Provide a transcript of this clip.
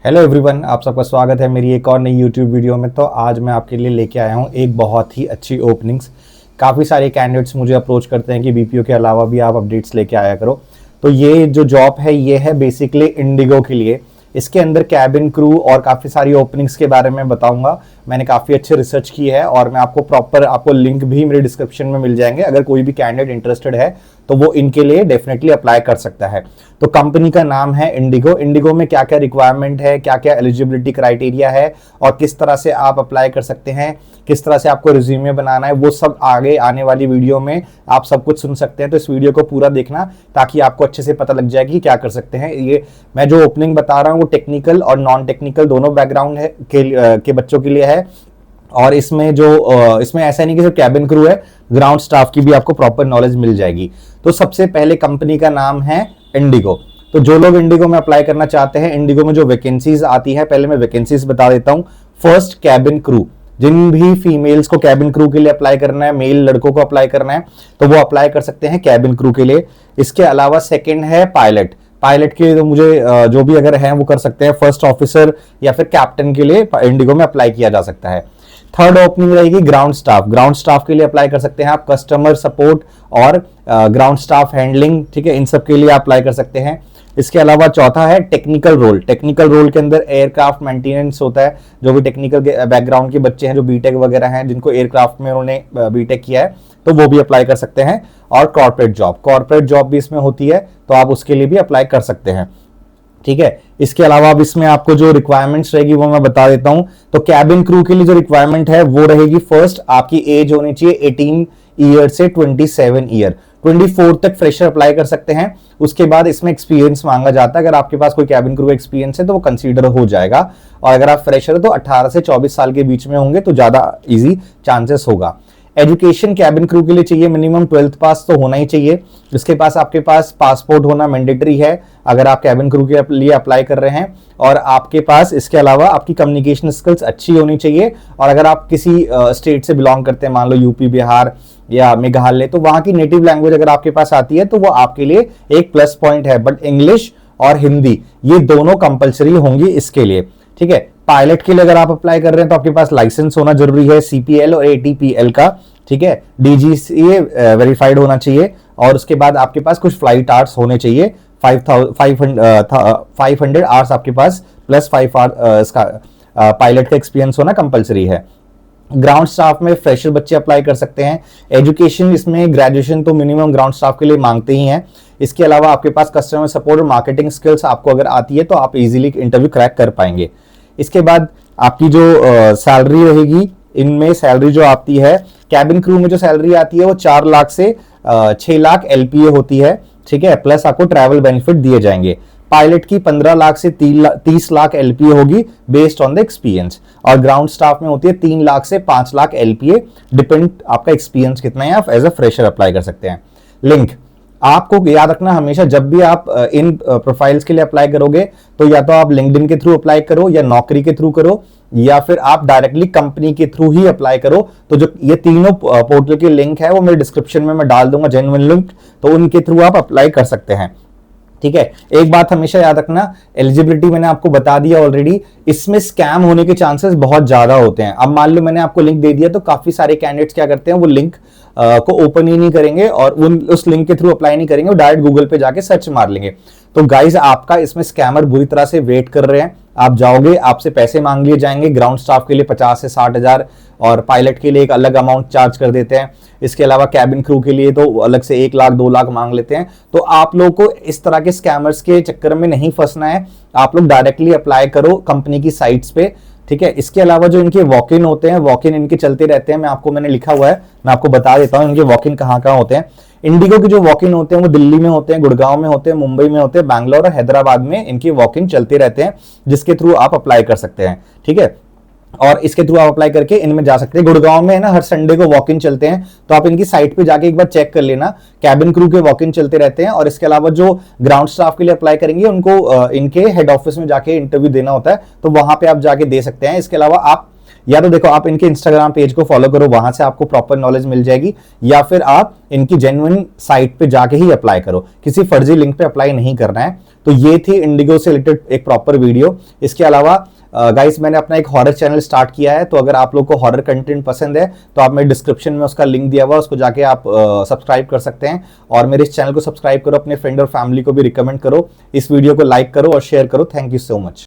Hello everyone, आप सबका स्वागत है मेरी एक और नई यूट्यूब वीडियो में। तो आज मैं आपके लिए लेके आया हूँ एक बहुत ही अच्छी ओपनिंग्स। काफ़ी सारे कैंडिडेट्स मुझे अप्रोच करते हैं कि बीपीओ के अलावा भी आप अपडेट्स लेके आया करो। तो ये जो जॉब है ये है बेसिकली इंडिगो के लिए। इसके अंदर कैबिन क्रू और काफ़ी सारी ओपनिंग्स के बारे में बताऊंगा। मैंने काफ़ी अच्छे रिसर्च की है और मैं आपको लिंक भी मेरे डिस्क्रिप्शन में मिल जाएंगे। अगर कोई भी कैंडिडेट इंटरेस्टेड है तो वो इनके लिए डेफिनेटली अप्लाई कर सकता है। तो कंपनी का नाम है इंडिगो। इंडिगो में क्या क्या रिक्वायरमेंट है, क्या क्या एलिजिबिलिटी क्राइटेरिया है और किस तरह से आप अप्लाई कर सकते हैं, किस तरह से आपको रिज्यूमे बनाना है, वो सब आगे आने वाली वीडियो में आप सब कुछ सुन सकते हैं। तो इस वीडियो को पूरा देखना ताकि आपको अच्छे से पता लग जाए कि क्या कर सकते हैं। ये मैं जो ओपनिंग बता रहा हूँ वो टेक्निकल और नॉन टेक्निकल दोनों बैकग्राउंड है के बच्चों के लिए है। और इसमें इसमें ऐसा नहीं कि सिर्फ कैबिन क्रू है, ग्राउंड स्टाफ की भी आपको प्रॉपर नॉलेज मिल जाएगी। तो सबसे पहले कंपनी का नाम है इंडिगो। तो जो लोग इंडिगो में अप्लाई करना चाहते हैं, इंडिगो में जो वैकेंसीज आती है, पहले मैं वैकेंसीज बता देता हूं। First, cabin crew. जिन भी फीमेल्स को कैबिन क्रू के लिए अप्लाई करना है, मेल लड़कों को अप्लाई करना है, तो वो अप्लाई कर सकते हैं कैबिन क्रू के लिए। इसके अलावा सेकेंड है पायलट। पायलट के लिए तो मुझे जो भी अगर है वो कर सकते हैं। फर्स्ट ऑफिसर या फिर कैप्टन के लिए इंडिगो में अप्लाई किया जा सकता है। थर्ड ओपनिंग रहेगी ग्राउंड स्टाफ। ग्राउंड स्टाफ के लिए अप्लाई कर सकते हैं आप। कस्टमर सपोर्ट और ग्राउंड स्टाफ हैंडलिंग, ठीक है, इन सब के लिए अप्लाई कर सकते हैं। इसके अलावा चौथा है टेक्निकल रोल। टेक्निकल रोल के अंदर एयरक्राफ्ट मेंटेनेंस होता है। जो भी टेक्निकल बैकग्राउंड के बच्चे हैं, जो बीटेक वगैरह हैं, जिनको एयरक्राफ्ट में उन्होंने बीटेक किया है, तो वो भी अप्लाई कर सकते हैं। और कॉर्पोरेट जॉब भी इसमें होती है, तो आप उसके लिए भी अप्लाई कर सकते हैं। ठीक है, इसके अलावा अब इसमें आपको जो रिक्वायरमेंट्स रहेगी वो मैं बता देता हूं। तो कैबिन क्रू के लिए जो रिक्वायरमेंट है वो रहेगी, फर्स्ट आपकी एज होनी चाहिए 18 ईयर से 27 ईयर। 24 तक फ्रेशर अप्लाई कर सकते हैं। उसके बाद इसमें एक्सपीरियंस मांगा जाता है। अगर आपके पास कोई कैबिन क्रू एक्सपीरियंस है तो वो कंसीडर हो जाएगा। और अगर आप फ्रेशर तो 18 से 24 साल के बीच में होंगे तो ज्यादा इजी चांसेस होगा। एजुकेशन कैबिन क्रू के लिए चाहिए मिनिमम 12th पास तो होना ही चाहिए। इसके पास आपके पास पासपोर्ट होना मैंडेटरी है अगर आप कैबिन क्रू के लिए अप्लाई कर रहे हैं। और आपके पास इसके अलावा आपकी कम्युनिकेशन स्किल्स अच्छी होनी चाहिए। और अगर आप किसी स्टेट से बिलोंग करते हैं, मान लो यूपी, बिहार या मेघालय, तो वहां की नेटिव लैंग्वेज अगर आपके पास आती है तो वो आपके लिए एक प्लस पॉइंट है। बट इंग्लिश और हिंदी ये दोनों कंपलसरी होंगी इसके लिए। ठीक है, पायलट के लिए अगर आप अप्लाई कर रहे हैं तो आपके पास लाइसेंस होना जरूरी है, सीपीएल और एटीपीएल का। ठीक है, डीजीसीए वेरीफाइड होना चाहिए। और उसके बाद आपके पास कुछ फ्लाइट आवर्स होने चाहिए। 500 आवर्स आपके पास प्लस 5 आवर्स इसका पायलट का एक्सपीरियंस होना कंपलसरी है। ग्राउंड स्टाफ में फ्रेशर बच्चे अप्लाई कर सकते हैं। एजुकेशन इसमें ग्रेजुएशन तो मिनिमम ग्राउंड स्टाफ के लिए मांगते ही हैं। इसके अलावा आपके पास कस्टमर सपोर्ट और मार्केटिंग स्किल्स आपको अगर आती है तो आप इजीली इंटरव्यू क्रैक कर पाएंगे। इसके बाद आपकी जो सैलरी रहेगी, इनमें सैलरी जो आती है, कैबिन क्रू में जो सैलरी आती है वो 4 लाख से 6 लाख एलपीए होती है। ठीक है, प्लस आपको ट्रैवल बेनिफिट दिए जाएंगे। पायलट की 15 लाख से 30 लाख एलपीए होगी बेस्ड ऑन द एक्सपीरियंस। और ग्राउंड स्टाफ में होती है 3 लाख से 5 लाख एलपीए, डिपेंड आपका एक्सपीरियंस कितना है। आप एज अ फ्रेशर अप्लाई कर सकते हैं। लिंक आपको याद रखना हमेशा, जब भी आप इन प्रोफाइल्स के लिए अप्लाई करोगे तो या तो आप लिंक्डइन के थ्रू अप्लाई करो या नौकरी के थ्रू करो या फिर आप डायरेक्टली कंपनी के थ्रू ही अप्लाई करो। तो जो ये तीनों पोर्टल के लिंक है वो मेरे डिस्क्रिप्शन में मैं डाल दूंगा, जेन्युइन लिंक, तो उनके थ्रू आप अप्लाई कर सकते हैं। ठीक है, एक बात हमेशा याद रखना, एलिजिबिलिटी मैंने आपको बता दिया ऑलरेडी। इसमें स्कैम होने के चांसेस बहुत ज्यादा होते हैं। अब मान लो मैंने आपको लिंक दे दिया तो काफी सारे कैंडिडेट्स क्या करते हैं, वो लिंक को ओपन ही नहीं करेंगे और उस लिंक के थ्रू अप्लाई नहीं करेंगे, वो डायरेक्ट गूगल पे जाके सर्च मार लेंगे। तो गाइज आपका इसमें स्कैमर बुरी तरह से वेट कर रहे हैं। आप जाओगे, आपसे पैसे मांग लिए जाएंगे। ग्राउंड स्टाफ के लिए 50 से 60 हजार और पायलट के लिए एक अलग अमाउंट चार्ज कर देते हैं। इसके अलावा कैबिन क्रू के लिए तो अलग से 1 लाख 2 लाख मांग लेते हैं। तो आप लोगों को इस तरह के स्कैमर्स के चक्कर में नहीं फंसना है। आप लोग डायरेक्टली अप्लाई करो कंपनी की साइट्स पे। ठीक है, इसके अलावा जो इनके वॉक इन होते हैं, वॉक इन इनके चलते रहते हैं। मैंने लिखा हुआ है, मैं आपको बता देता हूँ इनके वॉक इन कहाँ कहाँ होते हैं। इंडिगो के जो वॉक इन होते हैं वो दिल्ली में होते हैं, गुड़गांव में होते हैं, मुंबई में होते हैं, बैंगलोर और हैदराबाद में इनके वॉक इन चलते रहते हैं, जिसके थ्रू आप अप्लाई कर सकते हैं। ठीक है, और इसके थ्रू आप अप्लाई करके इनमें जा सकते हैं। गुड़गांव में है ना, हर संडे को वॉक इन चलते हैं, तो आप इनकी साइट पे जाके एक बार चेक कर लेना। कैबिन क्रू के वॉक इन चलते रहते हैं। और इसके अलावा जो ग्राउंड स्टाफ के लिए अप्लाई करेंगे उनको इनके हेड ऑफिस में जाके इंटरव्यू देना होता है, तो वहां पे आप जाके दे सकते हैं। इसके अलावा आप या तो देखो, आप इनके इंस्टाग्राम पेज को फॉलो करो, वहां से आपको प्रॉपर नॉलेज मिल जाएगी, या फिर आप इनकी जेन्युइन साइट पे जाके ही अप्लाई करो। किसी फर्जी लिंक पे अप्लाई नहीं करना है। तो ये थी इंडिगो से रिलेटेड एक प्रॉपर वीडियो। इसके अलावा गाइस मैंने अपना एक हॉरर चैनल स्टार्ट किया है, तो अगर आप लोग को हॉरर कंटेंट पसंद है तो आप मेरे डिस्क्रिप्शन में उसका लिंक दिया हुआ है, उसको जाके आप सब्सक्राइब कर सकते हैं। और मेरे इस चैनल को सब्सक्राइब करो, अपने फ्रेंड और फैमिली को भी रिकमेंड करो, इस वीडियो को लाइक करो और शेयर करो। Thank you so much.